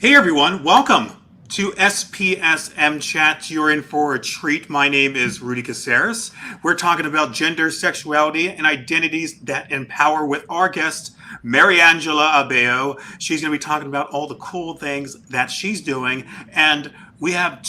Hey everyone, welcome to SPSM Chat. You're in for a treat. My name is Rudy Caceres. We're talking about gender, sexuality, and identities that empower with our guest, Mariangela Abeo. She's going to be talking about all the cool things that she's doing. And we have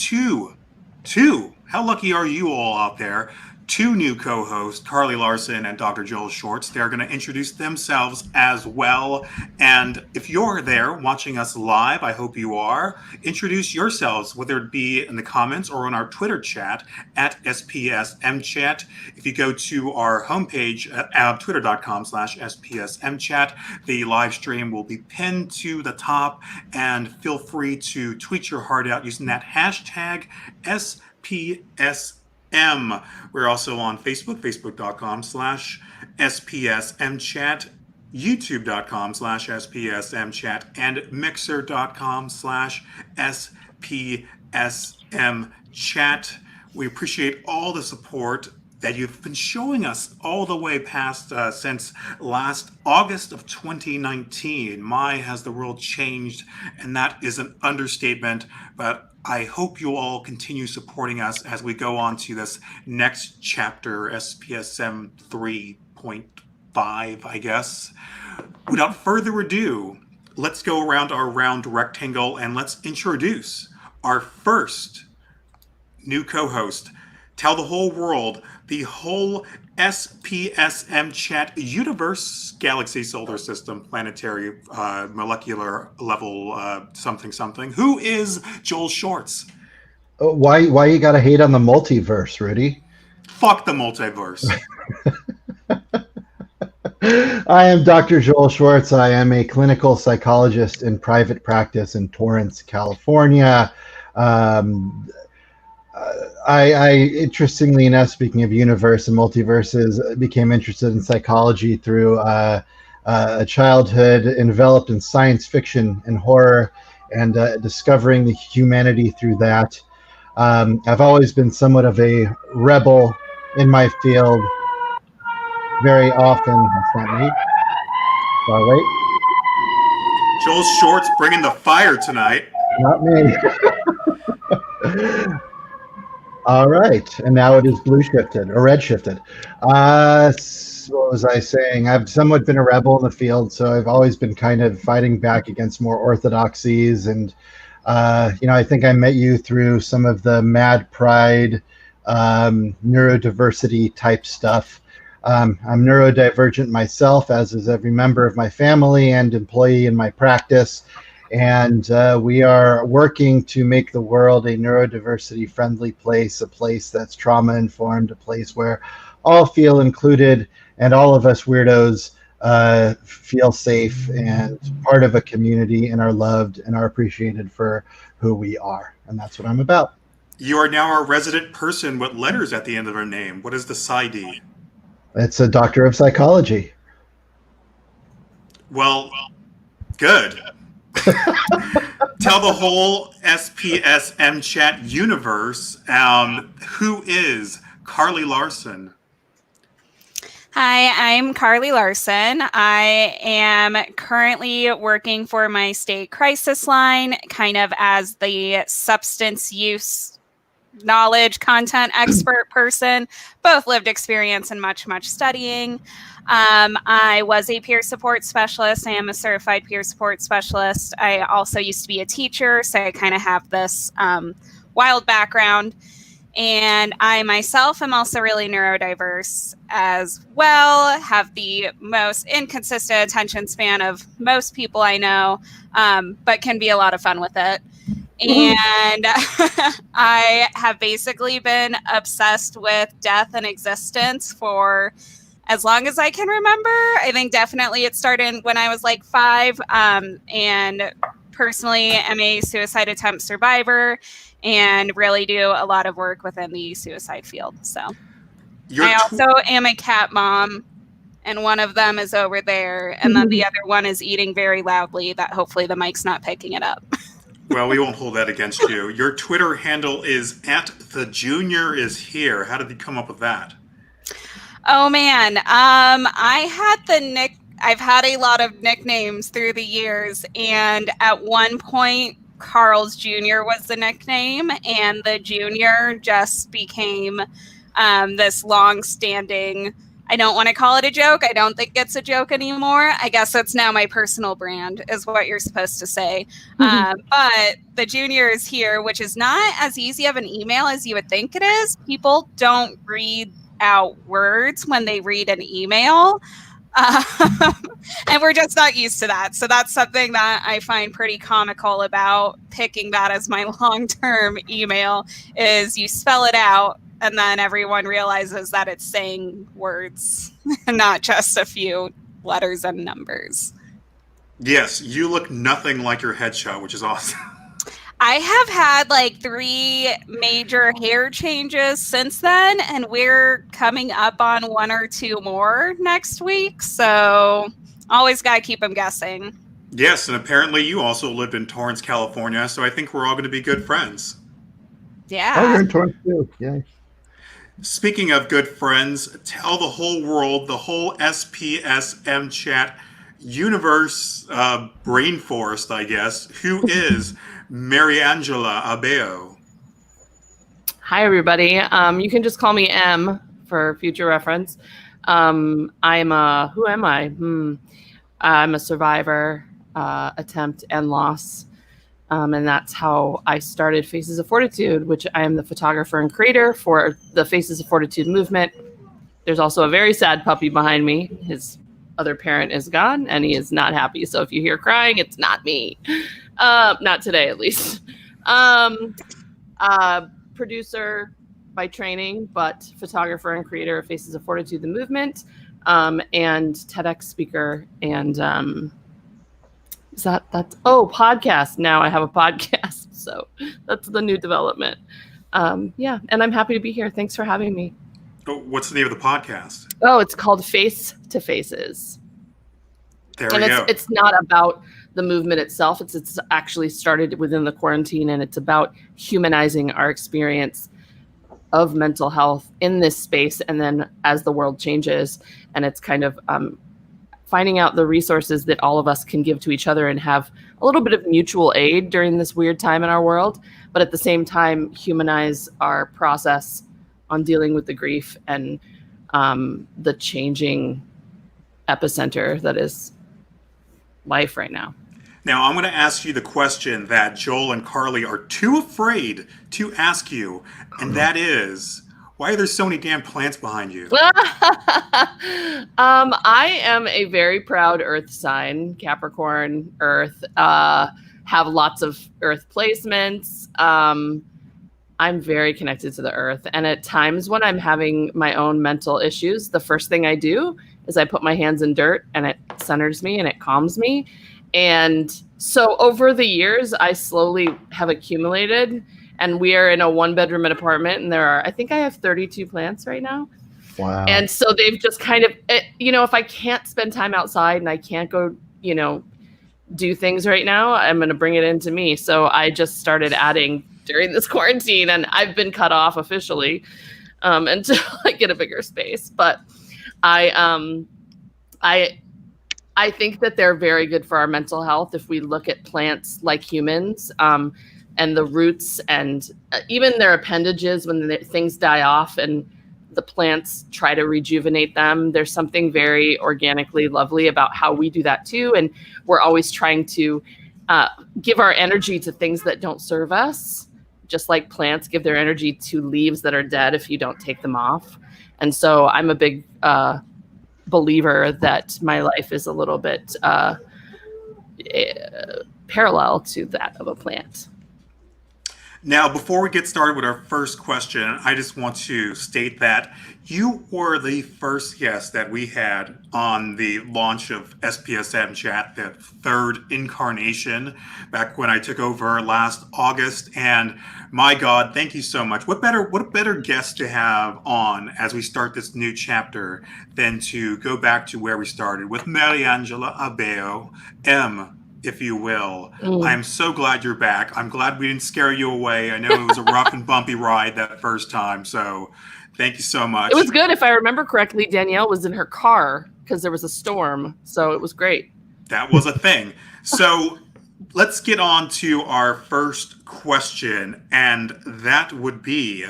how lucky are you all out there? Two new co-hosts, Carly Larson and Dr. Joel Shorts. They're going to introduce themselves as well. And if you're there watching us live, I hope you are, introduce yourselves, whether it be in the comments or on our Twitter chat at SPSM Chat. If you go to our homepage at twitter.com/SPSM Chat, the live stream will be pinned to the top, and feel free to tweet your heart out using that hashtag SPSM. We're also on Facebook, facebook.com/SPSM Chat, youtube.com/SPSM Chat, and mixer.com/SPSM Chat. We appreciate all the support that you've been showing us all the way past since last August of 2019. My, has the world changed, and that is an understatement, but I hope you all continue supporting us as we go on to this next chapter, SPSM 3.5, I guess. Without further ado, let's go around our round rectangle and let's introduce our first new co-host. Tell the whole world, the whole SPSM Chat universe, galaxy, solar system, planetary, molecular level, something. Who is Joel Shorts? Why you gotta hate on the multiverse, Rudy? Fuck the multiverse. I am Dr. Joel Schwartz. I am a clinical psychologist in private practice in Torrance, California. I interestingly enough, speaking of universe and multiverses, became interested in psychology through a childhood enveloped in science fiction and horror, and discovering the humanity through that. I've always been somewhat of a rebel in my field. Very often, that's not me. Oh, wait. Joel Shortz bringing the fire tonight. Not me. All right, and now it is blue shifted or red shifted. What was I saying? I've somewhat been a rebel in the field, so I've always been kind of fighting back against more orthodoxies. And I think I met you through some of the mad pride, neurodiversity type stuff. I'm neurodivergent myself, as is every member of my family and employee in my practice. And we are working to make the world a neurodiversity friendly place, a place that's trauma informed, a place where all feel included and all of us weirdos feel safe and part of a community and are loved and are appreciated for who we are. And that's what I'm about. You are now our resident person with letters at the end of our name. What is the PsyD? It's a doctor of psychology. Well, good. Tell the whole SPSM Chat universe, who is Carly Larson? Hi, I'm Carly Larson. I am currently working for my state crisis line, kind of as the substance use knowledge content expert person, both lived experience and much studying. I was a peer support specialist. I am a certified peer support specialist. I also used to be a teacher, so I kind of have this wild background. And I myself am also really neurodiverse as well, have the most inconsistent attention span of most people I know, but can be a lot of fun with it. And I have basically been obsessed with death and existence for as long as I can remember. I think definitely it started when I was like 5. And personally, I'm a suicide attempt survivor and really do a lot of work within the suicide field. So I also am a cat mom, and one of them is over there, and then the other one is eating very loudly that hopefully the mic's not picking it up. Well, we won't hold that against you. Your Twitter handle is @thejunior_is_here. How did you come up with that? Oh man, I've had a lot of nicknames through the years, and at one point Carl's Jr. was the nickname, and the Junior just became this long-standing, I don't want to call it a joke. I don't think it's a joke anymore. I guess it's now my personal brand, is what you're supposed to say. But the Junior is here, which is not as easy of an email as you would think it is. People don't read out words when they read an email. And we're just not used to that. So that's something that I find pretty comical about picking that as my long-term email, is you spell it out and then everyone realizes that it's saying words, not just a few letters and numbers. Yes, you look nothing like your headshot, which is awesome. I have had like 3 major hair changes since then, and we're coming up on 1 or 2 more next week. So always got to keep them guessing. Yes, and apparently you also lived in Torrance, California, so I think we're all going to be good friends. Yeah. Oh, you're in Torrance too. Yeah. Speaking of good friends, tell the whole world, the whole SPSM Chat universe, brain forest, I guess, who is Mariangela Abeo. Hi, everybody. You can just call me M for future reference. Who am I? I'm a survivor, attempt, and loss. And that's how I started Faces of Fortitude, which I am the photographer and creator for the Faces of Fortitude movement. There's also a very sad puppy behind me. His other parent is gone, and he is not happy. So if you hear crying, it's not me. Not today, at least. Producer by training, but photographer and creator of Faces of Fortitude, the movement, and TEDx speaker. And podcast. Now I have a podcast. So that's the new development. And I'm happy to be here. Thanks for having me. What's the name of the podcast? Oh, it's called Face to Faces. There we go. It's not about the movement itself. It's actually started within the quarantine, and it's about humanizing our experience of mental health in this space. And then as the world changes, and it's kind of finding out the resources that all of us can give to each other and have a little bit of mutual aid during this weird time in our world, but at the same time, humanize our process on dealing with the grief and the changing epicenter that is life right now. Now, I'm going to ask you the question that Joel and Carly are too afraid to ask you, and that is, why are there so many damn plants behind you? I am a very proud Earth sign, Capricorn, Earth, have lots of Earth placements. I'm very connected to the Earth. And at times when I'm having my own mental issues, the first thing I do is I put my hands in dirt, and it centers me and it calms me. And so over the years, I slowly have accumulated, and we are in a 1-bedroom apartment, and I think I have 32 plants right now. Wow. And so they've just kind of, if I can't spend time outside and I can't go, do things right now, I'm going to bring it into me. So I just started adding during this quarantine, and I've been cut off officially until I get a bigger space. But I think that they're very good for our mental health if we look at plants like humans, and the roots and even their appendages when things die off and the plants try to rejuvenate them. There's something very organically lovely about how we do that too. And we're always trying to give our energy to things that don't serve us, just like plants give their energy to leaves that are dead if you don't take them off. And so I'm a big believer that my life is a little bit parallel to that of a plant. Now, before we get started with our first question, I just want to state that you were the first guest that we had on the launch of SPSM Chat, the 3rd incarnation, back when I took over last August. And my God, thank you so much. What better guest to have on as we start this new chapter than to go back to where we started with Mariangela Abeo, M, if you will. I'm so glad you're back. I'm glad we didn't scare you away. I know it was a rough and bumpy ride that first time. So thank you so much. It was good. If I remember correctly, Danielle was in her car because there was a storm. So it was great. That was a thing. So let's get on to our first question, and that would be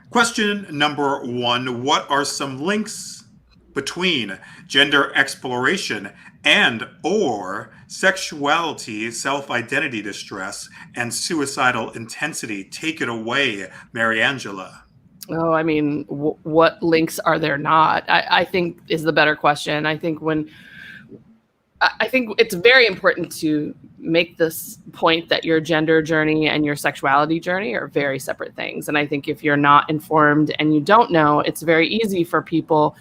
question number one. What are some links between gender exploration and or sexuality, self-identity distress, and suicidal intensity? Take it away, Mariangela. Oh, I mean, what links are there not? I think is the better question. I think it's very important to make this point that your gender journey and your sexuality journey are very separate things. And I think if you're not informed and you don't know, it's very easy for people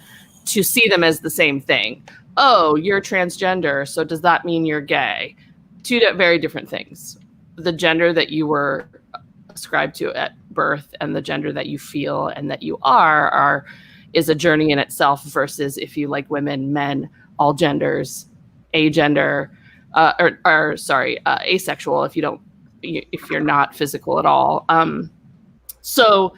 to see them as the same thing. Oh, you're transgender, so does that mean you're gay? Two very different things. The gender that you were ascribed to at birth and the gender that you feel and that you is a journey in itself, versus if you like women, men, all genders, agender, asexual if you're not physical at all. So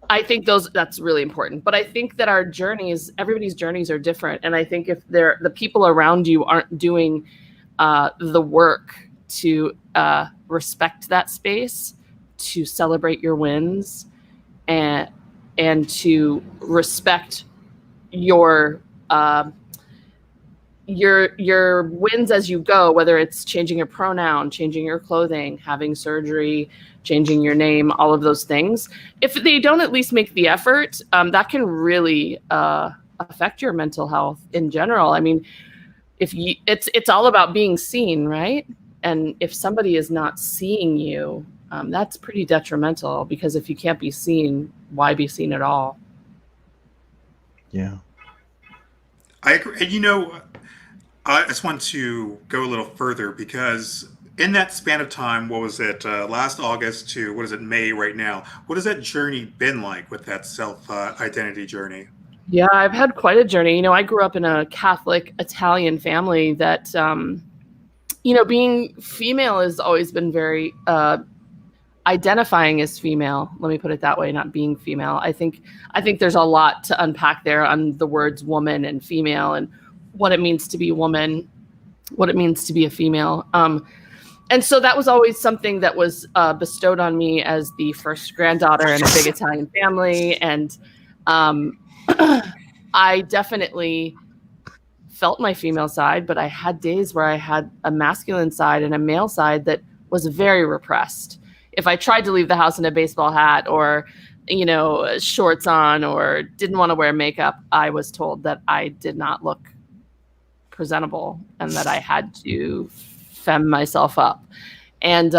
I think that's really important. But I think that everybody's journeys are different. And I think if the people around you aren't doing the work to respect that space, to celebrate your wins, and to respect your wins as you go, whether it's changing your pronoun, changing your clothing, having surgery, changing your name, all of those things. If they don't at least make the effort, that can really affect your mental health in general. I mean, it's all about being seen, right? And if somebody is not seeing you, that's pretty detrimental, because if you can't be seen, why be seen at all? Yeah. I agree. And I just want to go a little further, because in that span of time, what was it, last August to what is it, May right now? What has that journey been like with that self-identity journey? Yeah, I've had quite a journey. I grew up in a Catholic Italian family that, being female has always been very identifying as female. Let me put it that way, not being female. I think there's a lot to unpack there on the words woman and female, and what it means to be a woman, what it means to be a female. And so that was always something that was bestowed on me as the first granddaughter in a big Italian family. And I definitely felt my female side, but I had days where I had a masculine side and a male side that was very repressed. If I tried to leave the house in a baseball hat or, shorts on, or didn't want to wear makeup, I was told that I did not look presentable and that I had to femme myself up. And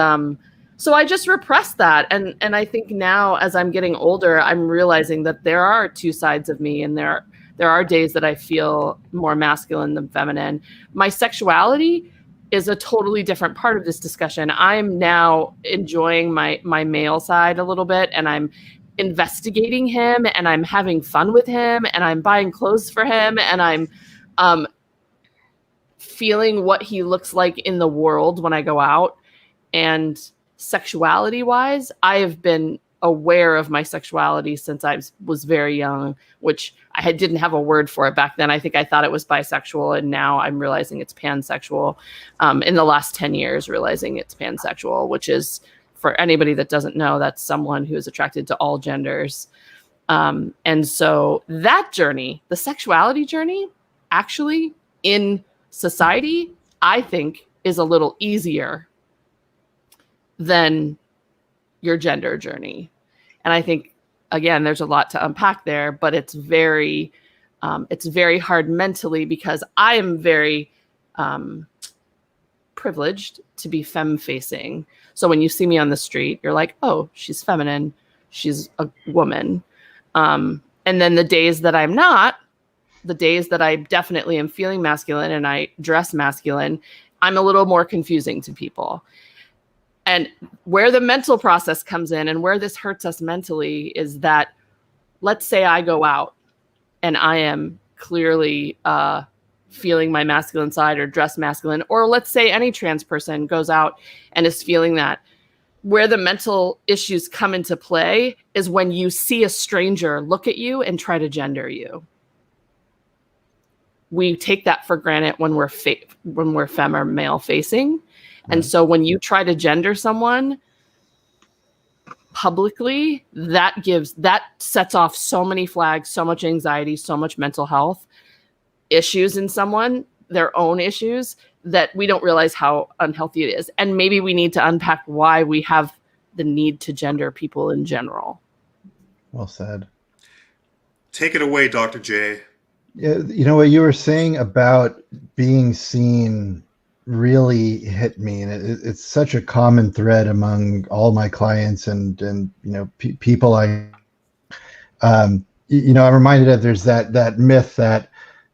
so I just repressed that. And I think now, as I'm getting older, I'm realizing that there are two sides of me, and there are days that I feel more masculine than feminine. My sexuality is a totally different part of this discussion. I'm now enjoying my male side a little bit, and I'm investigating him, and I'm having fun with him, and I'm buying clothes for him, and I'm feeling what he looks like in the world when I go out. And sexuality wise, I have been aware of my sexuality since I was very young, which I didn't have a word for it back then. I think I thought it was bisexual, and now I'm realizing it's pansexual. In the last 10 years, realizing it's pansexual, which is, for anybody that doesn't know, that's someone who is attracted to all genders. And so that journey, the sexuality journey, actually in society, I think is a little easier than your gender journey. And I think, again, there's a lot to unpack there, but it's very hard mentally, because I am very privileged to be femme facing. So when you see me on the street, you're like, oh, she's feminine, she's a woman. And then the days that I'm not, the days that I definitely am feeling masculine and I dress masculine, I'm a little more confusing to people. And where the mental process comes in, and where this hurts us mentally, is that, let's say I go out and I am clearly feeling my masculine side or dress masculine, or let's say any trans person goes out and is feeling that. Where the mental issues come into play is when you see a stranger look at you and try to gender you. we take that for granted when we're femme or male facing. And so when you try to gender someone publicly, that sets off so many flags, so much anxiety, so much mental health issues in someone, their own issues, that we don't realize how unhealthy it is. And maybe we need to unpack why we have the need to gender people in general. Well said. Take it away, Dr. J. Yeah, you know what you were saying about being seen really hit me, and it's such a common thread among all my clients and people I'm reminded of. There's that myth that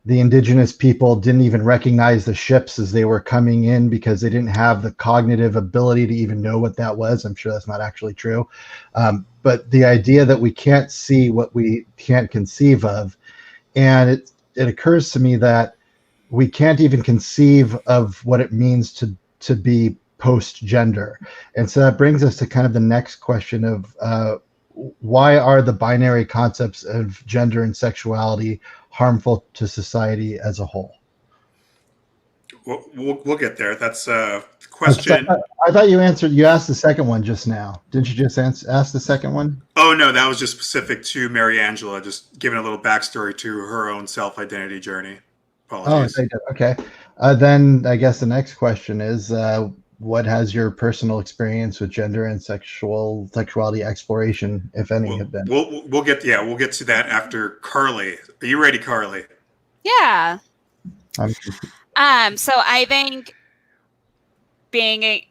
the indigenous people didn't even recognize the ships as they were coming in because they didn't have the cognitive ability to even know what that was. I'm sure that's not actually true. But the idea that we can't see what we can't conceive of, and it occurs to me that we can't even conceive of what it means to be post-gender. And so that brings us to kind of the next question of why are the binary concepts of gender and sexuality harmful to society as a whole? We'll get there. That's a question. I thought you asked the second one just now. Didn't you just ask the second one? Oh, no, that was just specific to Mariangela, just giving a little backstory to her own self-identity journey. Apologies. Oh, okay. Then I guess the next question is, what has your personal experience with gender and sexuality exploration, if any, have been? We'll get to that after Carly. Are you ready, Carly? Yeah. So I think being a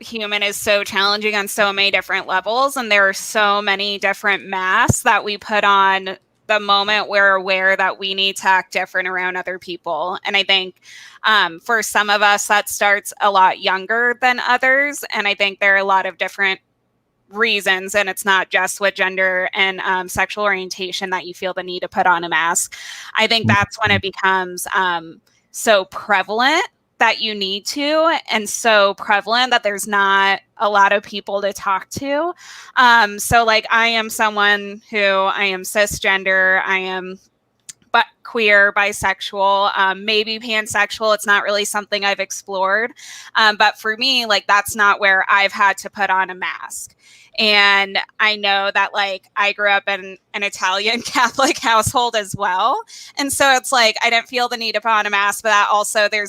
human is so challenging on so many different levels, and there are so many different masks that we put on the moment we're aware that we need to act different around other people. And I think for some of us, that starts a lot younger than others. And I think there are a lot of different reasons, and it's not just with gender and sexual orientation that you feel the need to put on a mask. I think that's when it becomes so prevalent that you need to, and so prevalent that there's not a lot of people to talk to. So like I am someone who I am cisgender, I am queer, bisexual, maybe pansexual. It's not really something I've explored. But for me, like that's not where I've had to put on a mask. And I know that like I grew up in an Italian Catholic household as well. And so it's like I didn't feel the need to put on a mask, but that also there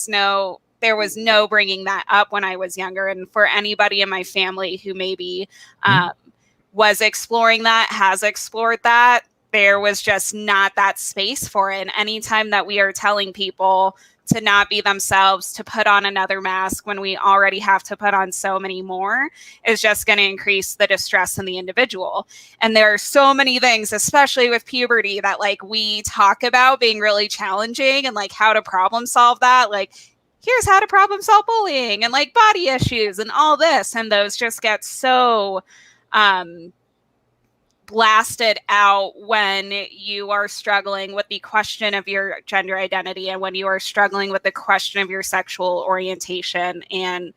was no bringing that up when I was younger. And for anybody in my family who maybe was exploring that, has explored that, there was just not that space for it. And anytime that we are telling people to not be themselves, to put on another mask when we already have to put on so many more, is just going to increase the distress in the individual. And there are so many things, especially with puberty, that like we talk about being really challenging and like how to problem solve that. Like, here's how to problem solve bullying and like body issues and all this. And those just get so blasted out when you are struggling with the question of your gender identity and when you are struggling with the question of your sexual orientation and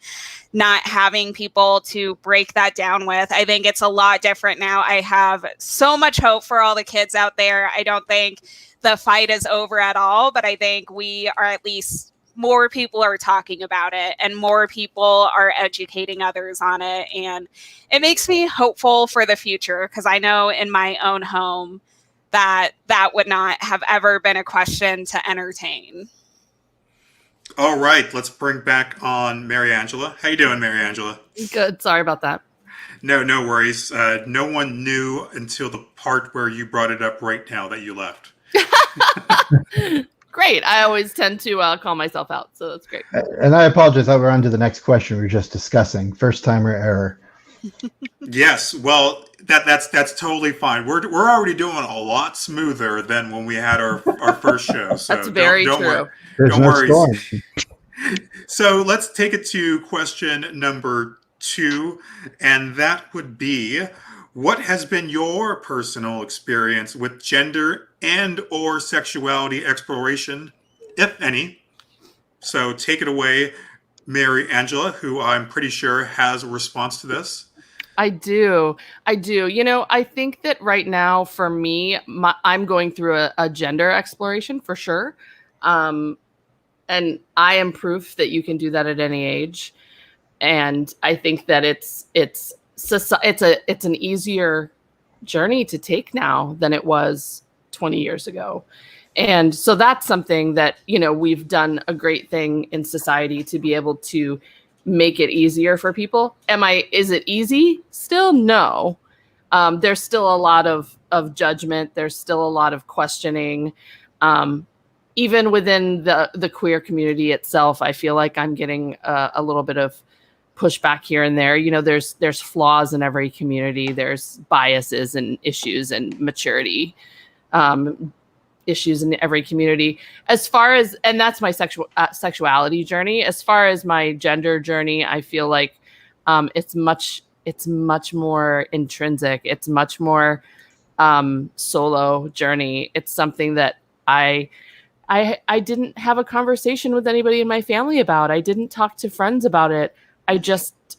not having people to break that down with. I think it's a lot different now. I have so much hope for all the kids out there. I don't think the fight is over at all, but I think we are at least more people are talking about it and more people are educating others on it. And it makes me hopeful for the future because I know in my own home that would not have ever been a question to entertain. All right, let's bring back on Mariangela. How you doing, Mariangela? Good. Sorry about that. No worries. No one knew until the part where you brought it up right now that you left. Great. I always tend to call myself out, so that's great. And I apologize. We're on to the next question we were just discussing. First timer error. Yes. Well, that's totally fine. We're already doing a lot smoother than when we had our first show. So that's very true. Don't worry. So let's take it to question number 2, and that would be, what has been your personal experience with gender and or sexuality exploration, if any? So take it away, Mariangela, who I'm pretty sure has a response to this. I do. You know, I think that right now for me, I'm going through a gender exploration for sure. And I am proof that you can do that at any age. And I think that it's an easier journey to take now than it was 20 years ago. And so that's something that, we've done a great thing in society to be able to make it easier for people. Is it easy? Still, no. There's still a lot of judgment. There's still a lot of questioning. Even within the queer community itself, I feel like I'm getting a little bit of pushback here and there. There's flaws in every community. There's biases and issues and maturity issues in every community. As far as, and that's my sexuality journey. As far as my gender journey, I feel like it's much more intrinsic. It's much more solo journey. It's something that I didn't have a conversation with anybody in my family about. I didn't talk to friends about it.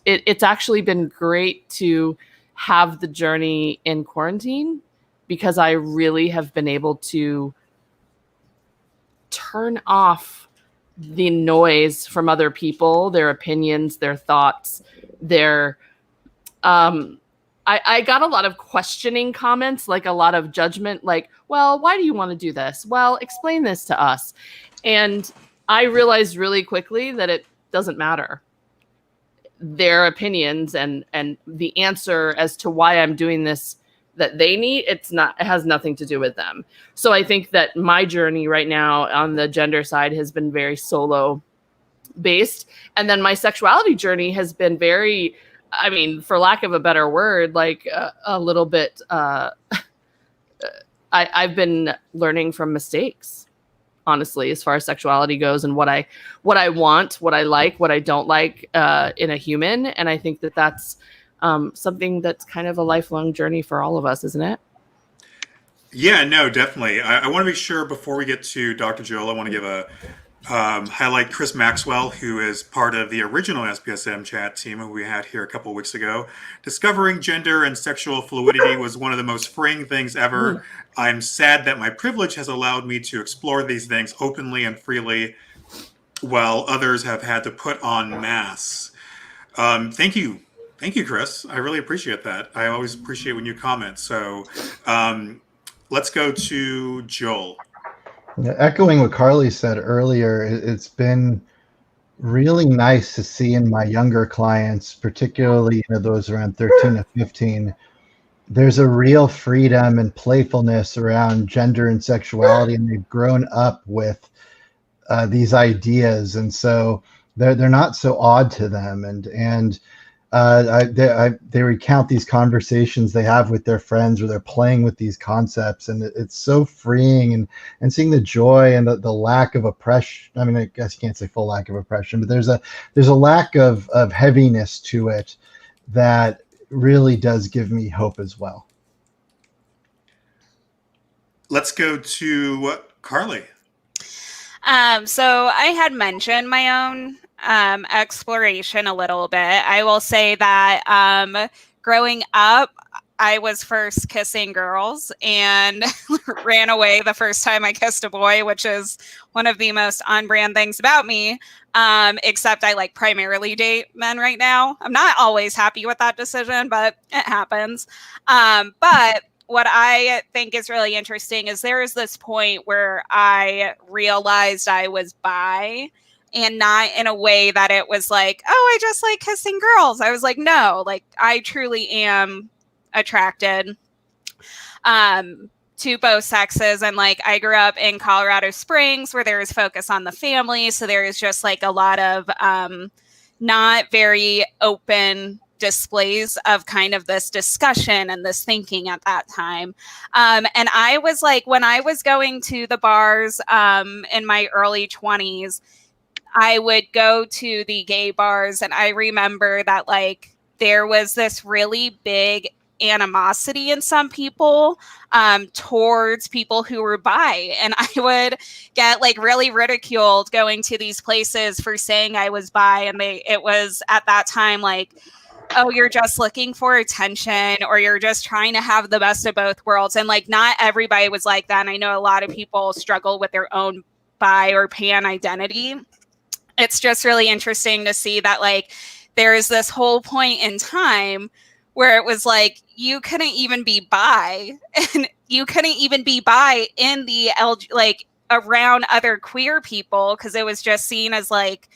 It's actually been great to have the journey in quarantine, because I really have been able to turn off the noise from other people, their opinions, their thoughts, I got a lot of questioning comments, like a lot of judgment, like, well, why do you want to do this? Well, explain this to us. And I realized really quickly that it doesn't matter. Their opinions and the answer as to why I'm doing this that they need, it has nothing to do with them. So I think that my journey right now on the gender side has been very solo based. And then my sexuality journey has been very, for lack of a better word, like a little bit, I've been learning from mistakes, honestly, as far as sexuality goes, and what I want, what I like, what I don't like in a human. And I think that that's something that's kind of a lifelong journey for all of us, isn't it? Yeah, no, definitely. I want to make sure before we get to Dr. Joel, I want to give a highlight Chris Maxwell, who is part of the original SPSM Chat team who we had here a couple of weeks ago. Discovering gender and sexual fluidity was one of the most freeing things ever. I'm sad that my privilege has allowed me to explore these things openly and freely, while others have had to put on masks. Thank you. Thank you, Chris. I really appreciate that. I always appreciate when you comment. So let's go to Joel. Echoing what Carly said earlier, it's been really nice to see in my younger clients, particularly those around 13 to 15, there's a real freedom and playfulness around gender and sexuality, and they've grown up with these ideas, and so they're not so odd to them. And they recount these conversations they have with their friends where they're playing with these concepts, and it's so freeing, and seeing the joy and the lack of oppression. I guess you can't say full lack of oppression, but there's a lack of heaviness to it that really does give me hope as well. Let's go to Carly. So I had mentioned my own exploration a little bit. I will say that growing up, I was first kissing girls and ran away the first time I kissed a boy, which is one of the most on-brand things about me. Except I primarily date men right now. I'm not always happy with that decision, but it happens. But what I think is really interesting is there is this point where I realized I was bi, and not in a way that it was like, oh, I just like kissing girls. I was like, no, I truly am attracted to both sexes. And I grew up in Colorado Springs, where there is focus on the family. So there is just a lot of not very open displays of kind of this discussion and this thinking at that time. And I was when I was going to the bars in my early 20s, I would go to the gay bars, and I remember that there was this really big animosity in some people towards people who were bi, and I would get really ridiculed going to these places for saying I was bi, and it was at that time oh, you're just looking for attention, or you're just trying to have the best of both worlds. And not everybody was like that. And I know a lot of people struggle with their own bi or pan identity. It's just really interesting to see that like there is this whole point in time where it was like you couldn't even be bi, and you couldn't even be bi in the like around other queer people, because it was just seen as like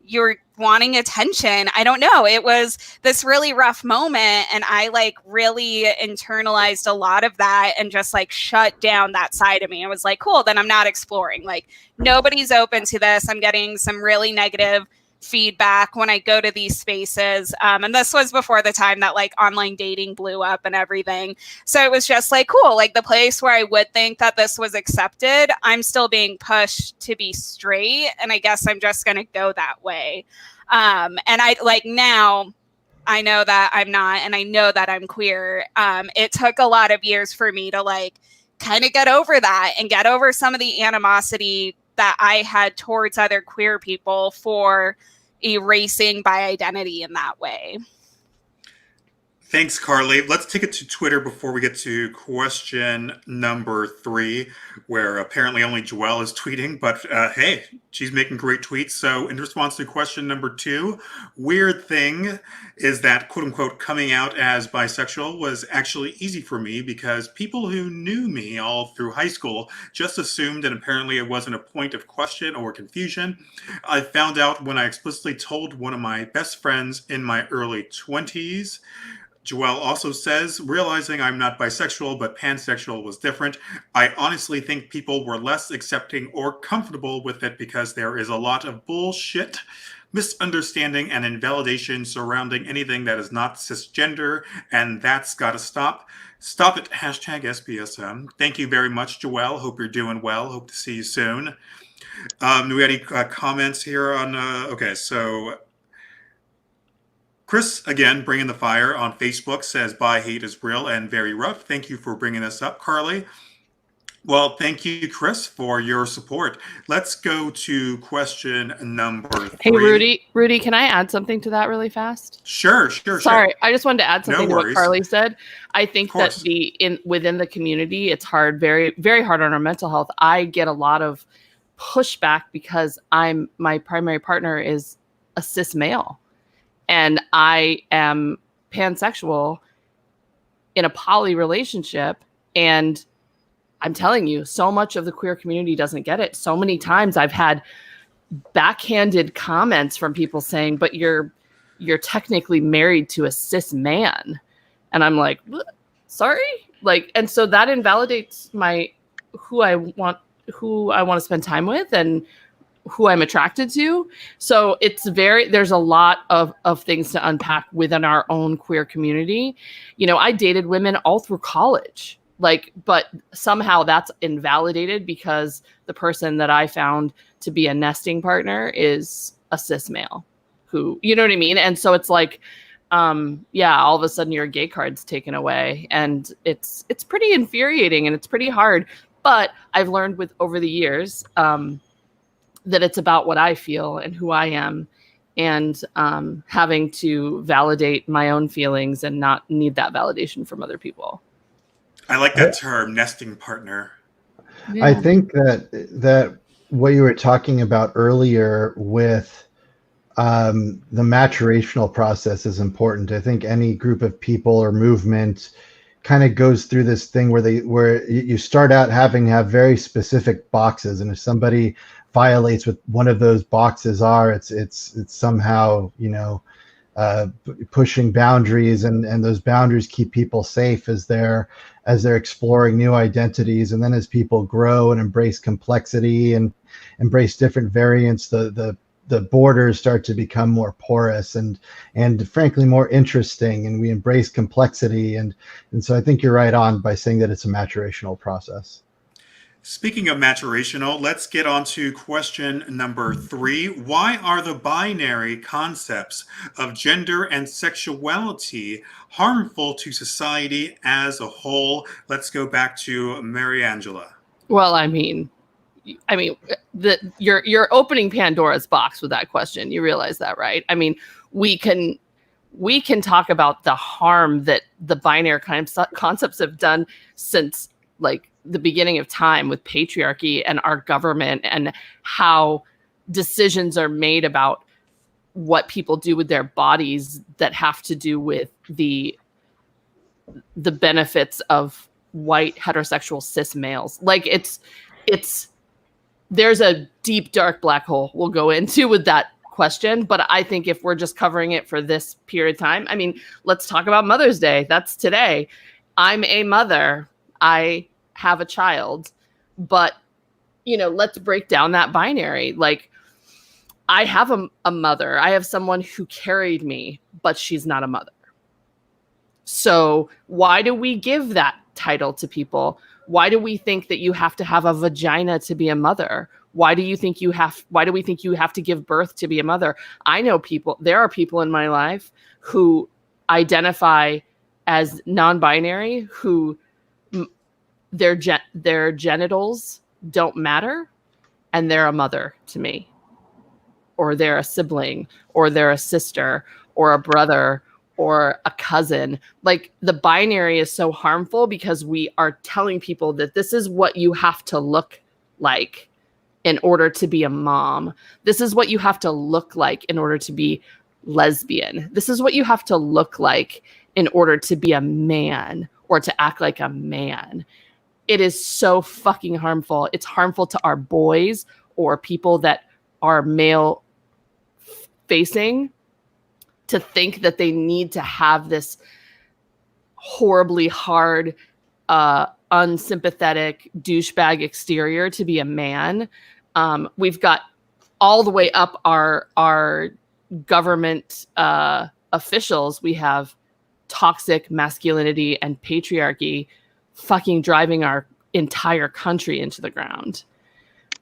you're wanting attention. I don't know. It was this really rough moment, and I like really internalized a lot of that and just like shut down that side of me. I was like, cool, then I'm not exploring. Like nobody's open to this. I'm getting some really negative feedback when I go to these spaces. And this was before the time that like online dating blew up and everything. So it was just like, cool, like the place where I would think that this was accepted, I'm still being pushed to be straight. And I guess I'm just going to go that way. And I like now I know that I'm not, and I know that I'm queer. It took a lot of years for me to like kind of get over that and get over some of the animosity that I had towards other queer people for erasing by identity in that way. Thanks, Carly. Let's take it to Twitter before we get to question number 3, where apparently only Joelle is tweeting, but hey, she's making great tweets. So in response to question number 2, weird thing is that, quote unquote, coming out as bisexual was actually easy for me because people who knew me all through high school just assumed, and apparently it wasn't a point of question or confusion. I found out when I explicitly told one of my best friends in my early 20s. Joelle also says, realizing I'm not bisexual but pansexual was different. I honestly think people were less accepting or comfortable with it because there is a lot of bullshit, misunderstanding, and invalidation surrounding anything that is not cisgender, and that's gotta stop. Stop it, hashtag SPSM. Thank you very much, Joelle. Hope you're doing well. Hope to see you soon. Do we have any comments here on, okay, so Chris, again, bringing the fire on Facebook, says, bi hate is real and very rough. Thank you for bringing this up, Carly. Well, thank you, Chris, for your support. Let's go to question number 3. Hey, Rudy, can I add something to that really fast? Sure. Sorry, I just wanted to add something to what Carly said. I think that within the community, it's hard, very, very hard on our mental health. I get a lot of pushback because my primary partner is a cis male. And I am pansexual in a poly relationship. And I'm telling you, so much of the queer community doesn't get it. So many times I've had backhanded comments from people saying, but you're technically married to a cis man. And I'm like, what? Sorry? Like, and so that invalidates who I want to spend time with and who I'm attracted to. So there's a lot of things to unpack within our own queer community. You know, I dated women all through college, but somehow that's invalidated because the person that I found to be a nesting partner is a cis male who, you know what I mean? And so it's like, all of a sudden your gay card's taken away, and it's pretty infuriating and it's pretty hard. But I've learned over the years, that it's about what I feel and who I am, and having to validate my own feelings and not need that validation from other people. I like that term, nesting partner. Yeah. I think that what you were talking about earlier with the maturational process is important. I think any group of people or movement kind of goes through this thing where you start out having to have very specific boxes, and if somebody violates what one of those boxes are, it's somehow, pushing boundaries, and those boundaries keep people safe as they're exploring new identities. And then as people grow and embrace complexity and embrace different variants, the borders start to become more porous and frankly more interesting, and we embrace complexity, and so I think you're right on by saying that it's a maturational process. Speaking of maturational, let's get on to question number 3. Why are the binary concepts of gender and sexuality harmful to society as a whole? Let's go back to Mariangela. Well, I mean, you're opening Pandora's box with that question. You realize that, right? I mean, we can talk about the harm that the binary concepts have done since like the beginning of time with patriarchy and our government and how decisions are made about what people do with their bodies that have to do with the benefits of white heterosexual cis males. Like it's there's a deep dark black hole we'll go into with that question, but I think if we're just covering it for this period of time, I mean, let's talk about Mother's Day. That's today. I'm a mother. I have a child, but let's break down that binary. Like, I have a mother. I have someone who carried me, but she's not a mother. So why do we give that title to people? Why do we think that you have to have a vagina to be a mother? Why do we think you have to give birth to be a mother? I know there are people in my life who identify as non-binary, who their genitals don't matter, and they're a mother to me, or they're a sibling, or they're a sister, or a brother, or a cousin. Like, the binary is so harmful because we are telling people that this is what you have to look like in order to be a mom. This is what you have to look like in order to be lesbian. This is what you have to look like in order to be a man or to act like a man. It is so fucking harmful. It's harmful to our boys or people that are male facing to think that they need to have this horribly hard, unsympathetic douchebag exterior to be a man. We've got all the way up our government officials. We have toxic masculinity and patriarchy fucking driving our entire country into the ground.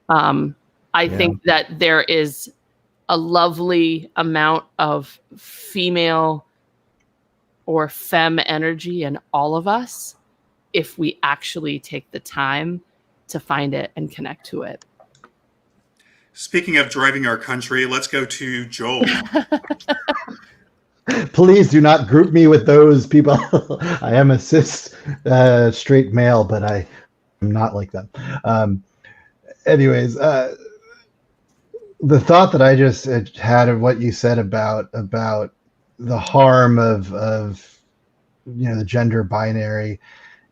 I think that there is a lovely amount of female or femme energy in all of us if we actually take the time to find it and connect to it. Speaking of driving our country, let's go to Joel. Please do not group me with those people. I am a cis straight male, but I am not like them. Anyways, the thought that I just had of what you said about the harm of the gender binary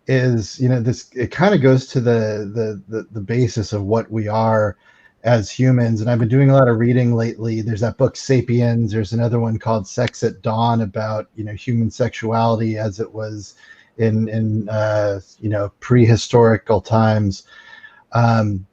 is, this, it kind of goes to the basis of what we are as humans. And I've been doing a lot of reading lately. There's that book Sapiens. There's another one called Sex at Dawn about human sexuality as it was in prehistorical times. And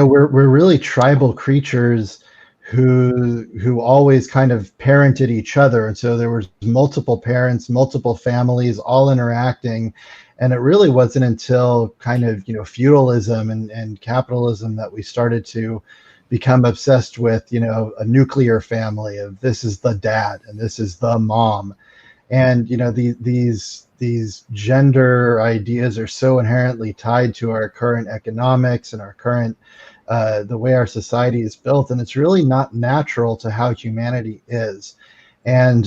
we're really tribal creatures who always kind of parented each other, and so there was multiple parents, multiple families, all interacting. And it really wasn't until kind of feudalism and capitalism that we started to become obsessed with a nuclear family of this is the dad and this is the mom, and these gender ideas are so inherently tied to our current economics and our current the way our society is built, and it's really not natural to how humanity is. And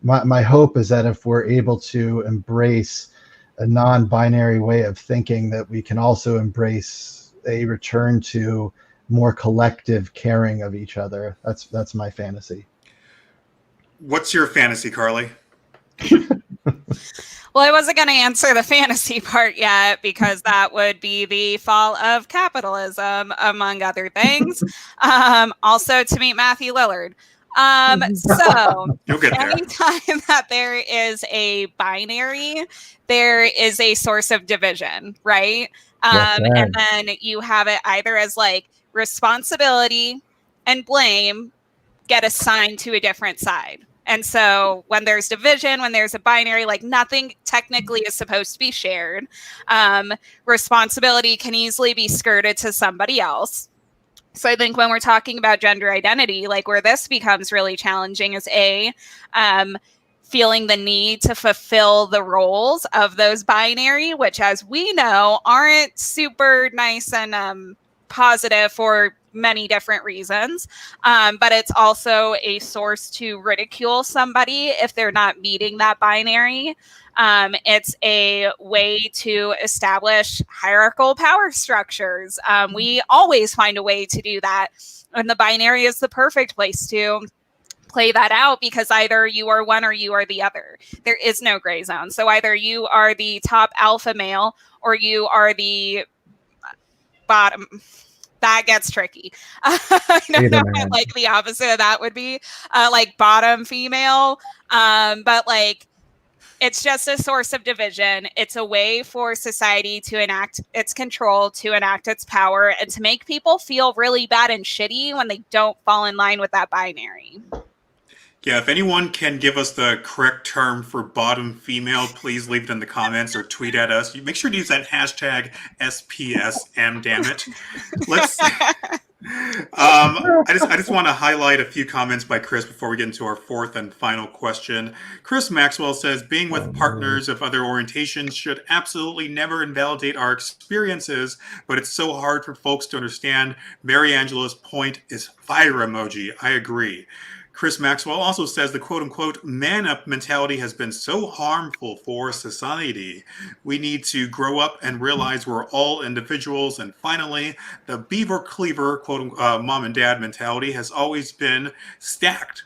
my hope is that if we're able to embrace a non-binary way of thinking, that we can also embrace a return to more collective caring of each other. That's my fantasy. What's your fantasy, Carly? Well, I wasn't going to answer the fantasy part yet because that would be the fall of capitalism, among other things. Also, to meet Matthew Lillard. So anytime that there is a binary, there is a source of division, right? And then you have it either as like responsibility and blame get assigned to a different side. And so when there's division, when there's a binary, like nothing technically is supposed to be shared. Responsibility can easily be skirted to somebody else. So I think when we're talking about gender identity, like where this becomes really challenging is feeling the need to fulfill the roles of those binary, which as we know, aren't super nice and positive for many different reasons. But it's also a source to ridicule somebody if they're not meeting that binary. It's a way to establish hierarchical power structures. We always find a way to do that. And the binary is the perfect place to play that out, because either you are one or you are the other. There is no gray zone. So either you are the top alpha male or you are the bottom. That gets tricky. I don't know what like the opposite of that would be, like bottom female. But like, it's just a source of division. It's a way for society to enact its control, to enact its power, and to make people feel really bad and shitty when they don't fall in line with that binary. Yeah, if anyone can give us the correct term for bottom female, please leave it in the comments or tweet at us. You make sure to use that hashtag SPSM, damn it. Let's I just want to highlight a few comments by Chris before we get into our fourth and final question. Chris Maxwell says, being with partners of other orientations should absolutely never invalidate our experiences, but it's so hard for folks to understand. Mariangela's point is fire emoji. I agree. Chris Maxwell also says the quote-unquote man-up mentality has been so harmful for society. We need to grow up and realize we're all individuals. And finally, the beaver cleaver quote mom and dad mentality has always been stacked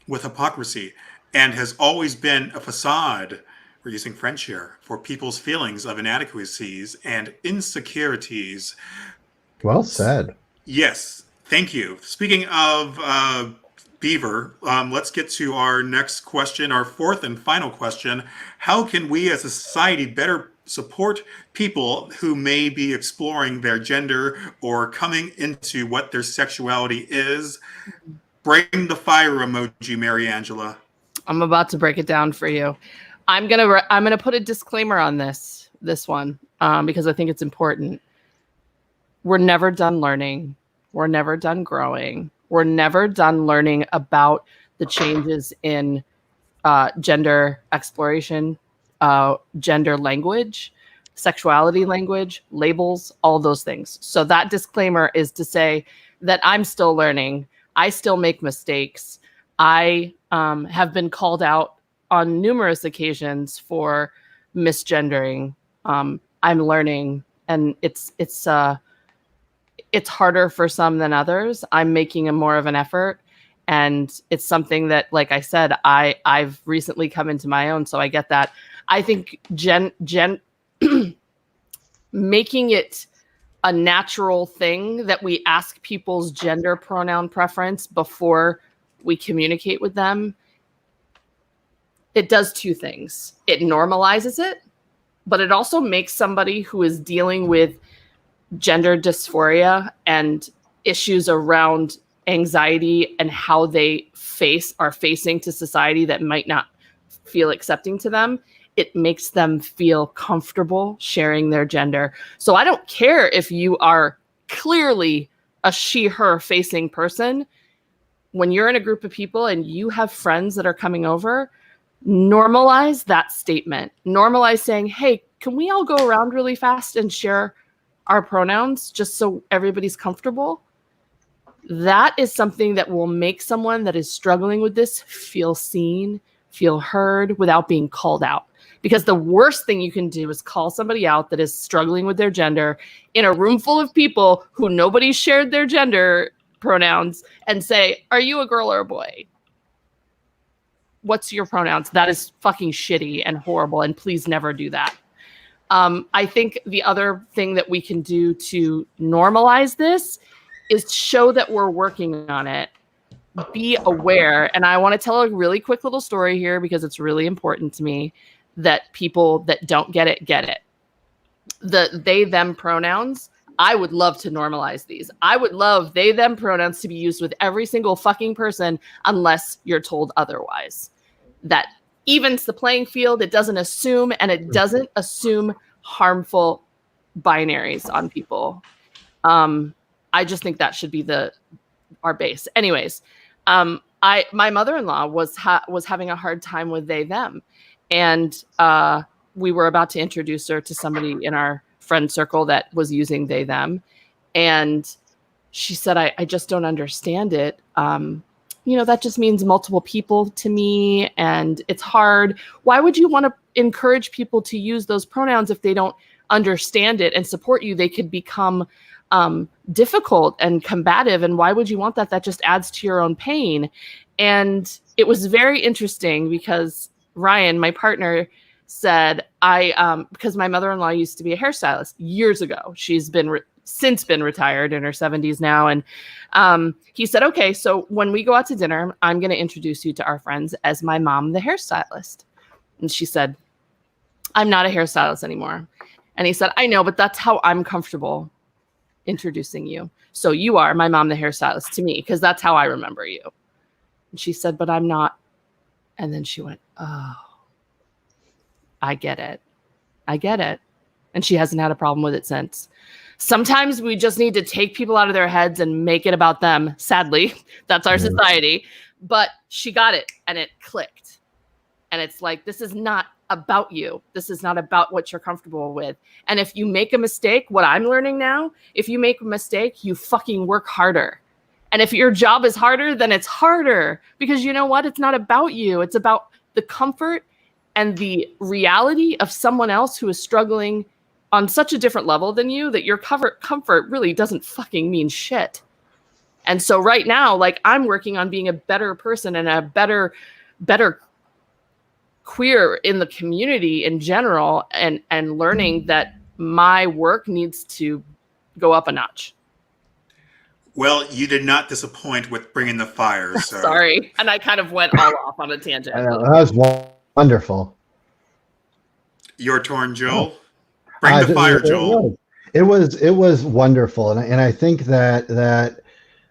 with hypocrisy and has always been a facade, we're using French here, for people's feelings of inadequacies and insecurities. Well said. Yes, thank you. Speaking of beaver, let's get to our next question, our fourth and final question. How can we as a society better support people who may be exploring their gender or coming into what their sexuality is? Bring the fire emoji, Mariangela. I'm about to break it down for you. I'm gonna put a disclaimer on this one because I think it's important. We're never done learning. We're never done growing. We're never done learning about the changes in gender exploration, gender language, sexuality language, labels, all those things. So that disclaimer is to say that I'm still learning. I still make mistakes. I have been called out on numerous occasions for misgendering. I'm learning, and it's harder for some than others. I'm making more of an effort, and it's something that, like I said, I've recently come into my own, so I get that. I think making it a natural thing that we ask people's gender pronoun preference before we communicate with them, it does two things. It normalizes it, but it also makes somebody who is dealing with gender dysphoria and issues around anxiety and how they are facing to society that might not feel accepting to them, it makes them feel comfortable sharing their gender. So I don't care if you are clearly a she, her facing person. When you're in a group of people and you have friends that are coming over, normalize that statement. Normalize saying, hey, can we all go around really fast and share our pronouns just so everybody's comfortable? That is something that will make someone that is struggling with this feel seen, feel heard without being called out. Because the worst thing you can do is call somebody out that is struggling with their gender in a room full of people who nobody shared their gender pronouns and say, are you a girl or a boy? What's your pronouns? That is fucking shitty and horrible, and please never do that. I think the other thing that we can do to normalize this is show that we're working on it. Be aware. And I want to tell a really quick little story here because it's really important to me that people that don't get it, get it. The they, them pronouns, I would love to normalize these. I would love they, them pronouns to be used with every single fucking person unless you're told otherwise. That evens the playing field. It doesn't assume, and it doesn't assume harmful binaries on people. I just think that should be our base. Anyways, my mother-in-law was having a hard time with they, them. And we were about to introduce her to somebody in our friend circle that was using they, them. And she said, I just don't understand it. That just means multiple people to me, and it's hard. Why would you want to encourage people to use those pronouns if they don't understand it and support you? They could become difficult and combative. And why would you want that? That just adds to your own pain. And it was very interesting because Ryan, my partner, said, because my mother-in-law used to be a hairstylist years ago. She's since been retired in her 70s now. And he said, okay, so when we go out to dinner, I'm going to introduce you to our friends as my mom, the hairstylist. And she said, I'm not a hairstylist anymore. And he said, I know, but that's how I'm comfortable introducing you. So you are my mom, the hairstylist, to me, because that's how I remember you. And she said, but I'm not. And then she went, oh, I get it. I get it. And she hasn't had a problem with it since. Sometimes we just need to take people out of their heads and make it about them. Sadly, that's our society. But she got it and it clicked. And it's like, this is not about you. This is not about what you're comfortable with. And if you make a mistake, what I'm learning now, if you make a mistake, you fucking work harder. And if your job is harder, then it's harder. Because you know what? It's not about you. It's about the comfort and the reality of someone else who is struggling on such a different level than you, that your comfort really doesn't fucking mean shit. And so right now, like, I'm working on being a better person and a better queer in the community in general, and learning that my work needs to go up a notch. Well, you did not disappoint with bringing the fire. So. Sorry. And I kind of went all off on a tangent. I know, that was wonderful. Your turn, Joel. Bring the fire, Joel. It was wonderful. And I think that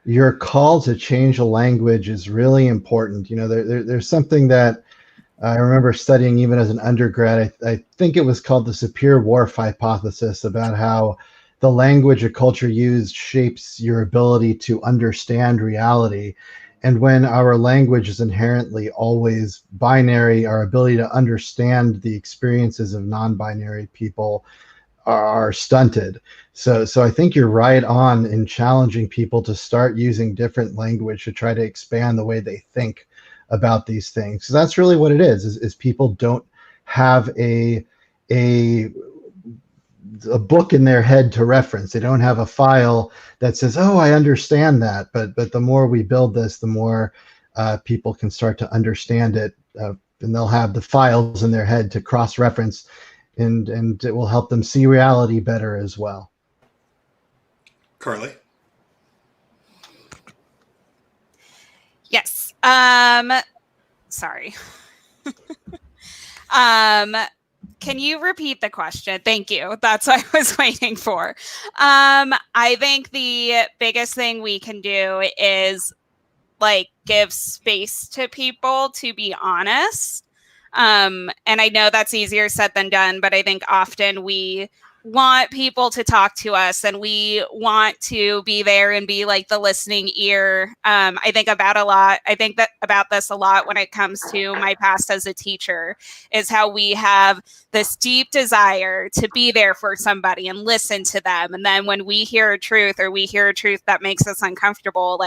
your call to change a language is really important. There's something that I remember studying even as an undergrad. I think it was called the Sapir-Whorf hypothesis, about how the language a culture used shapes your ability to understand reality. And when our language is inherently always binary, our ability to understand the experiences of non-binary people are stunted. So I think you're right on in challenging people to start using different language to try to expand the way they think about these things. So that's really what it is people don't have a book in their head to reference. They don't have a file that says, oh, I understand that. But the more we build this, the more people can start to understand it, and they'll have the files in their head to cross-reference, and it will help them see reality better as well. Carly? Yes. Sorry. Can you repeat the question? Thank you. That's what I was waiting for. I think the biggest thing we can do is give space to people to be honest. And I know that's easier said than done, but I think often we want people to talk to us and we want to be there and be the listening ear. I think about this a lot when it comes to my past as a teacher, is how we have this deep desire to be there for somebody and listen to them. And then when we hear a truth, or we hear a truth that makes us uncomfortable,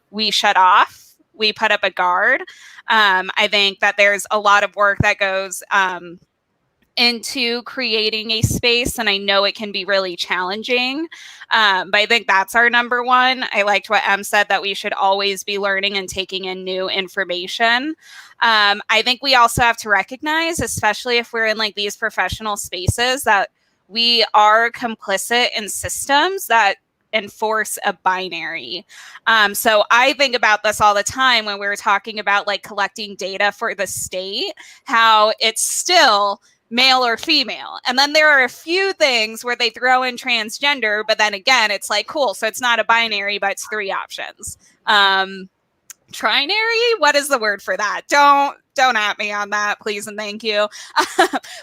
we shut off, we put up a guard. I think that there's a lot of work that goes into creating a space, and I know it can be really challenging, but I think that's our number one. I liked what Em said, that we should always be learning and taking in new information. I think we also have to recognize, especially if we're in these professional spaces, that we are complicit in systems that enforce a binary. So I think about this all the time when we're talking about collecting data for the state, how it's still male or female. And then there are a few things where they throw in transgender, but then again, it's cool. So it's not a binary, but it's 3 options. Trinary? What is the word for that? Don't at me on that, please and thank you.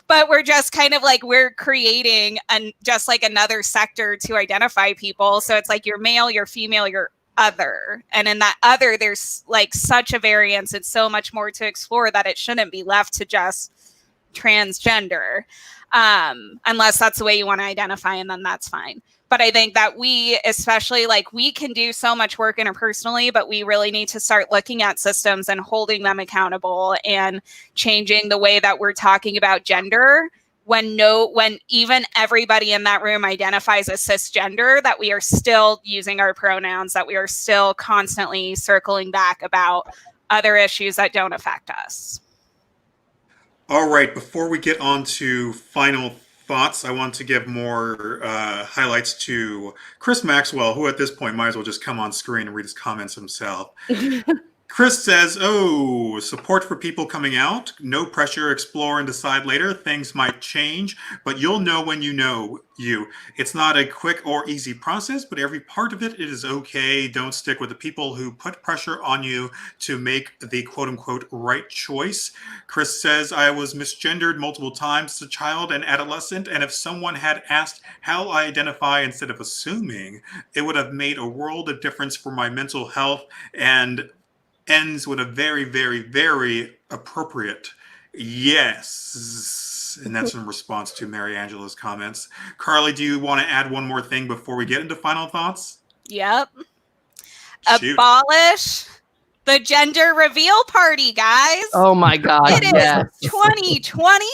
But we're just kind of we're creating just another sector to identify people. So it's you're male, you're female, you're other. And in that other, there's such a variance. It's so much more to explore that it shouldn't be left to just transgender, unless that's the way you want to identify, and then that's fine. But I think that we, especially, like, we can do so much work interpersonally, but we really need to start looking at systems and holding them accountable and changing the way that we're talking about gender when even everybody in that room identifies as cisgender, that we are still using our pronouns, that we are still constantly circling back about other issues that don't affect us. All right, before we get on to final thoughts, I want to give more highlights to Chris Maxwell, who at this point might as well just come on screen and read his comments himself. Chris says, oh, support for people coming out. No pressure, explore and decide later. Things might change, but you'll know when you know you. It's not a quick or easy process, but every part of it is okay. Don't stick with the people who put pressure on you to make the quote unquote right choice. Chris says, I was misgendered multiple times as a child and adolescent, and if someone had asked how I identify instead of assuming, it would have made a world of difference for my mental health, and ends with a very, very, very appropriate yes. And that's in response to Mariangela's comments. Carly, do you want to add one more thing before we get into final thoughts? Yep. Shoot. Abolish the gender reveal party, guys. Oh my God. It is 2020.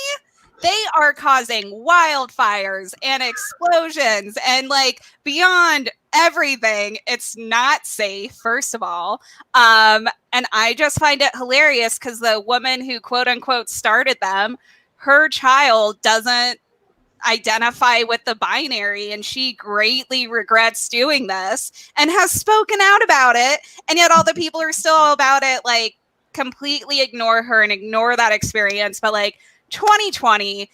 They are causing wildfires and explosions and, like, beyond everything. It's not safe, first of all. And I just find it hilarious because the woman who quote unquote started them, her child doesn't identify with the binary, and she greatly regrets doing this and has spoken out about it. And yet all the people are still about it, like, completely ignore her and ignore that experience. But, like, 2020,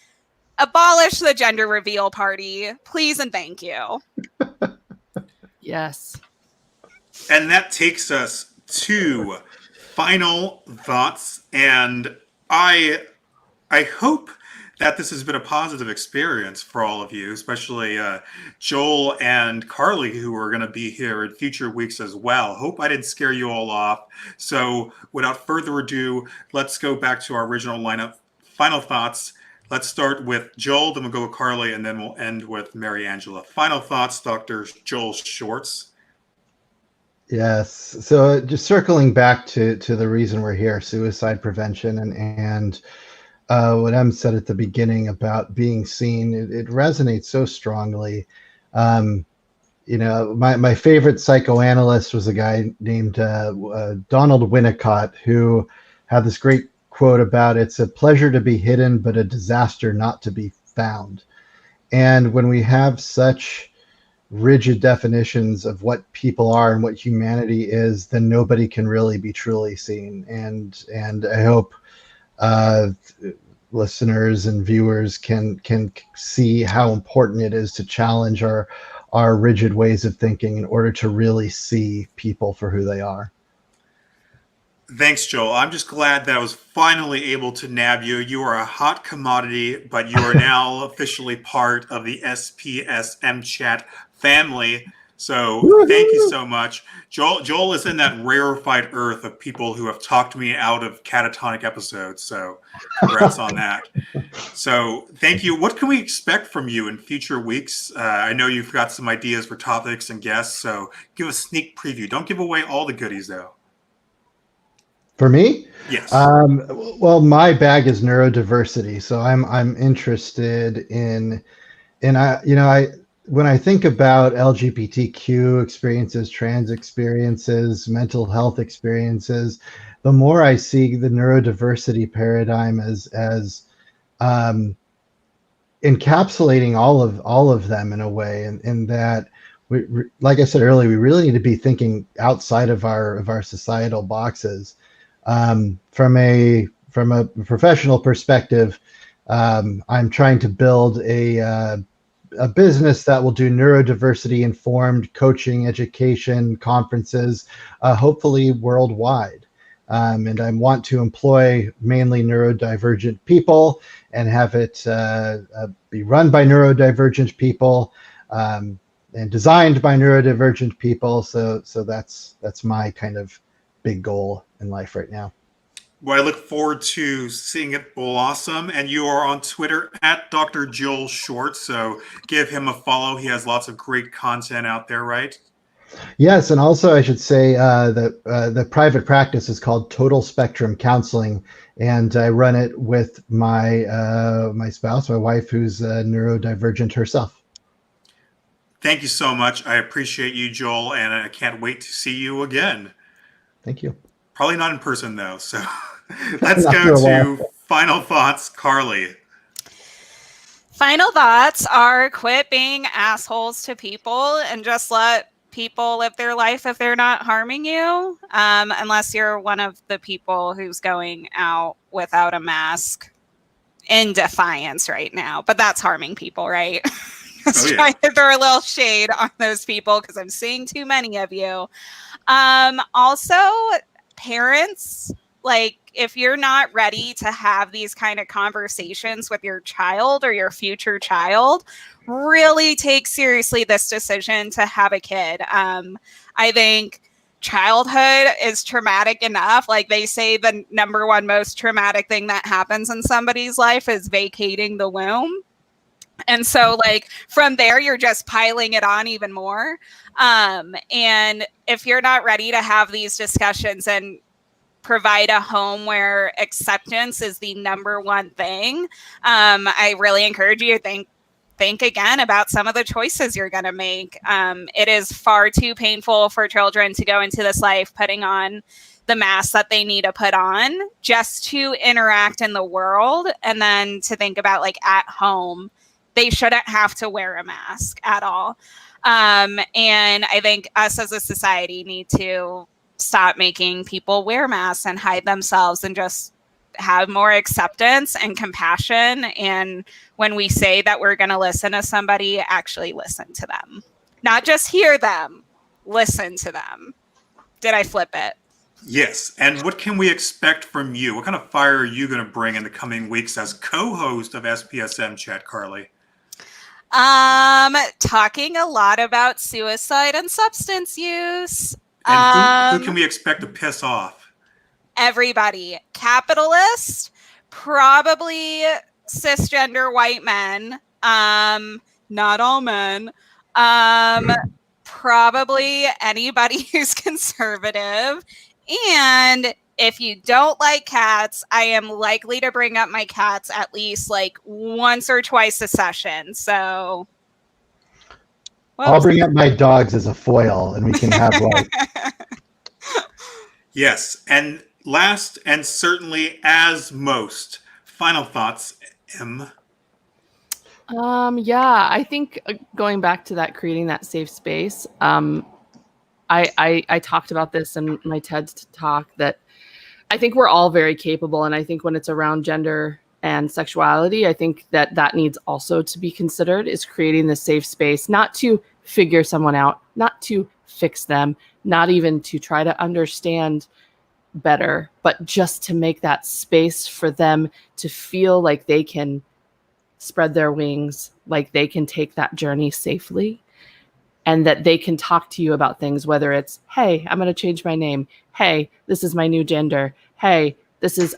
abolish the gender reveal party, please and thank you. Yes. And that takes us to final thoughts. And I hope that this has been a positive experience for all of you, especially Joel and Carly, who are going to be here in future weeks as well. Hope I didn't scare you all off. So without further ado, let's go back to our original lineup. Final thoughts. Let's start with Joel, then we'll go with Carly, and then we'll end with Mariangela. Final thoughts, Dr. Joel Shorts. Yes. So just circling back to the reason we're here, suicide prevention, and what Em said at the beginning about being seen, it resonates so strongly. You know, my favorite psychoanalyst was a guy named Donald Winnicott, who had this great quote about, it's a pleasure to be hidden, but a disaster not to be found. And when we have such rigid definitions of what people are and what humanity is, then nobody can really be truly seen. And I hope listeners and viewers can see how important it is to challenge our rigid ways of thinking in order to really see people for who they are. Thanks, Joel. I'm just glad that I was finally able to nab you. You are a hot commodity, but you are now officially part of the SPSM Chat family. So thank you so much. Joel is in that rarefied earth of people who have talked me out of catatonic episodes. So congrats on that. So thank you. What can we expect from you in future weeks? I know you've got some ideas for topics and guests, so give a sneak preview. Don't give away all the goodies, though. For me? Yes. Well, my bag is neurodiversity, so I'm interested in when I think about LGBTQ experiences, trans experiences, mental health experiences, the more I see the neurodiversity paradigm as encapsulating all of them in a way, and that we, like I said earlier, we really need to be thinking outside of our societal boxes. From a professional perspective, I'm trying to build a business that will do neurodiversity informed coaching, education, conferences, hopefully worldwide. And I want to employ mainly neurodivergent people and have it be run by neurodivergent people and designed by neurodivergent people. So that's my kind of big goal in life right now. Well, I look forward to seeing it blossom. And you are on Twitter at Dr. Joel Short. So give him a follow. He has lots of great content out there, right? Yes, and also I should say that the private practice is called Total Spectrum Counseling, and I run it with my spouse, my wife, who's neurodivergent herself. Thank you so much. I appreciate you, Joel, and I can't wait to see you again. Thank you. Probably not in person, though. So let's Not go for a while. to final thoughts. Carly. Final thoughts are quit being assholes to people and just let people live their life if they're not harming you, unless you're one of the people who's going out without a mask in defiance right now. But that's harming people, right? Just trying to throw a little shade on those people because I'm seeing too many of you. Also, parents, like, if you're not ready to have these kind of conversations with your child or your future child, really take seriously this decision to have a kid. I think childhood is traumatic enough. Like they say, the number one most traumatic thing that happens in somebody's life is vacating the womb. And so, like, from there, you're just piling it on even more. And if you're not ready to have these discussions and provide a home where acceptance is the number one thing, I really encourage you to think again about some of the choices you're going to make. It is far too painful for children to go into this life putting on the mask that they need to put on just to interact in the world, and then to think about, like, at home, they shouldn't have to wear a mask at all. And I think us as a society need to stop making people wear masks and hide themselves and just have more acceptance and compassion. And when we say that we're going to listen to somebody, actually listen to them. Not just hear them, listen to them. Did I flip it? Yes. And what can we expect from you? What kind of fire are you going to bring in the coming weeks as co-host of SPSM Chat, Carly? Talking a lot about suicide and substance use. And who can we expect to piss off? Everybody. Capitalists, probably cisgender white men, not all men, probably anybody who's conservative. And if you don't like cats, I am likely to bring up my cats at least like once or twice a session. So I'll bring up my dogs as a foil, and we can have like. Yes, and last and certainly as most, final thoughts, Em. Yeah, I think going back to that, creating that safe space. I talked about this in my TED talk, that I think we're all very capable. And I think when it's around gender and sexuality, I think that needs also to be considered, is creating the safe space, not to figure someone out, not to fix them, not even to try to understand better, but just to make that space for them to feel like they can spread their wings, like they can take that journey safely, and that they can talk to you about things, whether it's, hey, I'm going to change my name. Hey, this is my new gender. Hey,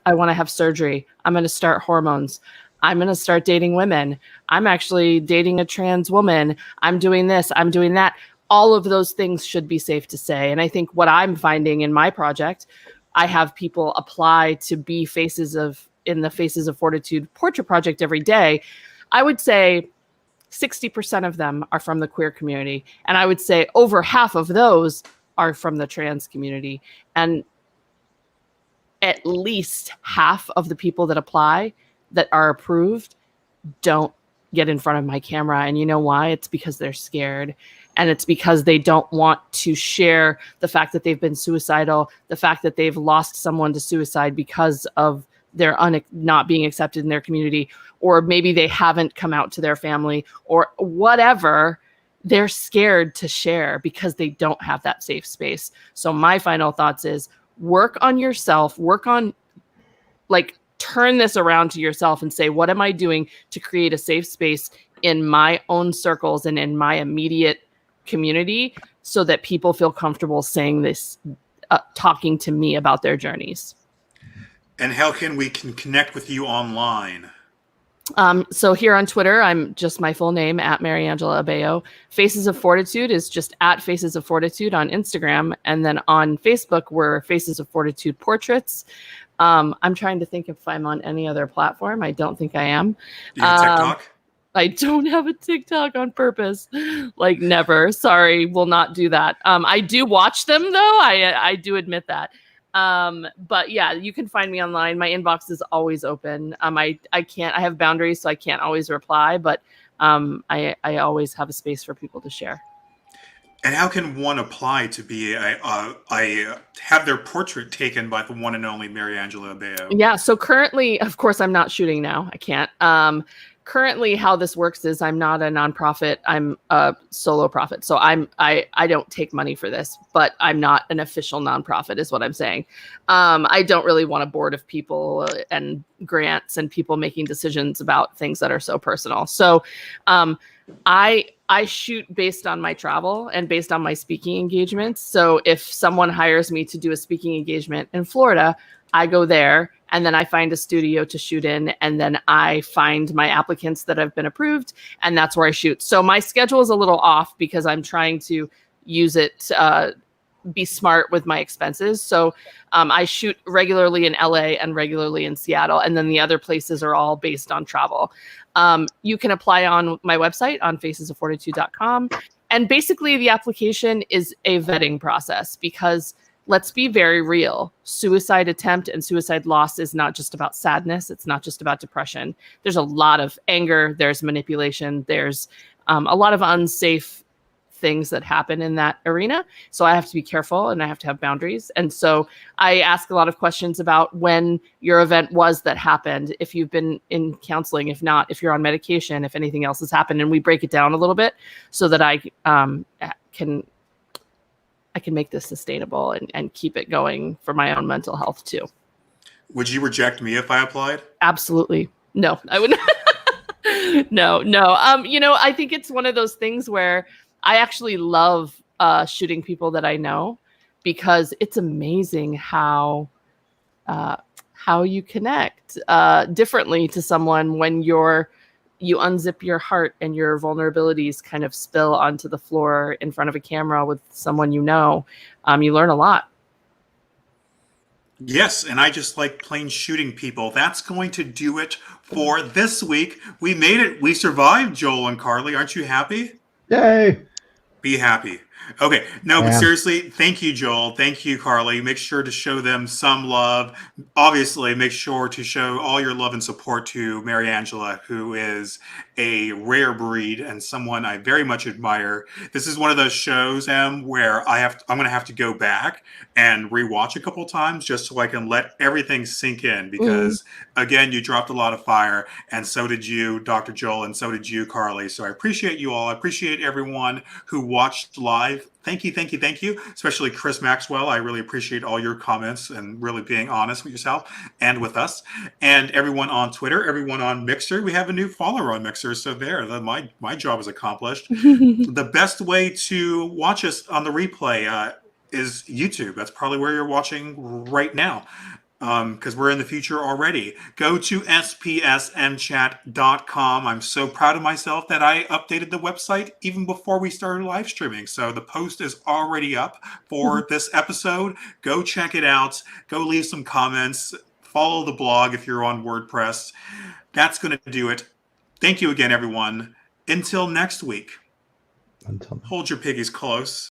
I want to have surgery. I'm going to start hormones. I'm going to start dating women. I'm actually dating a trans woman. I'm doing this. I'm doing that. All of those things should be safe to say. And I think what I'm finding in my project, I have people apply to be in the Faces of Fortitude portrait project every day. I would say 60% of them are from the queer community. And I would say over half of those are from the trans community. And at least half of the people that apply that are approved don't get in front of my camera. And you know why? It's because they're scared. And it's because they don't want to share the fact that they've been suicidal, the fact that they've lost someone to suicide because of their not being accepted in their community, or maybe they haven't come out to their family, or whatever. They're scared to share because they don't have that safe space. So my final thoughts is, work on yourself, turn this around to yourself and say, what am I doing to create a safe space in my own circles and in my immediate community, so that people feel comfortable saying this, talking to me about their journeys. And how can we connect with you online? So here on Twitter, I'm just my full name at Mariangela Abeo. Faces of Fortitude is just at Faces of Fortitude on Instagram. And then on Facebook, we're Faces of Fortitude Portraits. I'm trying to think if I'm on any other platform. I don't think I am. You have TikTok? I don't have a TikTok on purpose. Like never. Sorry, will not do that. I do watch them though. I do admit that. But yeah, you can find me online. My inbox is always open. I have boundaries, so I can't always reply, but I always have a space for people to share. And how can one apply to be have their portrait taken by the one and only Mariangela Abeo? Yeah. So currently, of course, I'm not shooting now. I can't. Currently, how this works is I'm not a nonprofit. I'm a solo profit. So I don't take money for this, but I'm not an official nonprofit is what I'm saying. I don't really want a board of people and grants and people making decisions about things that are so personal. So I shoot based on my travel and based on my speaking engagements. So if someone hires me to do a speaking engagement in Florida, I go there and then I find a studio to shoot in, and then I find my applicants that have been approved, and that's where I shoot. So my schedule is a little off because I'm trying to use it, be smart with my expenses. So I shoot regularly in LA and regularly in Seattle, and then the other places are all based on travel. You can apply on my website on facesoffortitude.com. And basically the application is a vetting process because let's be very real. Suicide attempt and suicide loss is not just about sadness. It's not just about depression. There's a lot of anger. There's manipulation. There's a lot of unsafe things that happen in that arena. So I have to be careful and I have to have boundaries. And so I ask a lot of questions about when your event was that happened, if you've been in counseling, if not, if you're on medication, if anything else has happened. And we break it down a little bit so that I can make this sustainable and keep it going for my own mental health too. Would you reject me if I applied? Absolutely. No, I wouldn't. No. I think it's one of those things where I actually love shooting people that I know because it's amazing how you connect differently to someone when you unzip your heart and your vulnerabilities kind of spill onto the floor in front of a camera with someone you know. You learn a lot. Yes, and I just like plain shooting people. That's going to do it for this week. We made it. We survived, Joel and Carly. Aren't you happy? Yay! Be happy. Okay. No, but Man. seriously, thank you, Joel. Thank you, Carly. Make sure to show them some love. Obviously, make sure to show all your love and support to Mariangela, who is a rare breed and someone I very much admire. This is one of those shows, where I'm going to have to go back and rewatch a couple times just so I can let everything sink in because, again, you dropped a lot of fire, and so did you, Dr. Joel, and so did you, Carly. So I appreciate you all. I appreciate everyone who watched live. Thank you. Especially Chris Maxwell. I really appreciate all your comments and really being honest with yourself and with us. And everyone on Twitter, everyone on Mixer. We have a new follower on Mixer. So my job is accomplished. The best way to watch us on the replay is YouTube. That's probably where you're watching right now. Because we're in the future already. Go to SPSMchat.com. I'm so proud of myself that I updated the website even before we started live streaming. So the post is already up for this episode. Go check it out. Go leave some comments. Follow the blog if you're on WordPress. That's going to do it. Thank you again, everyone. Until next week. Hold your piggies close.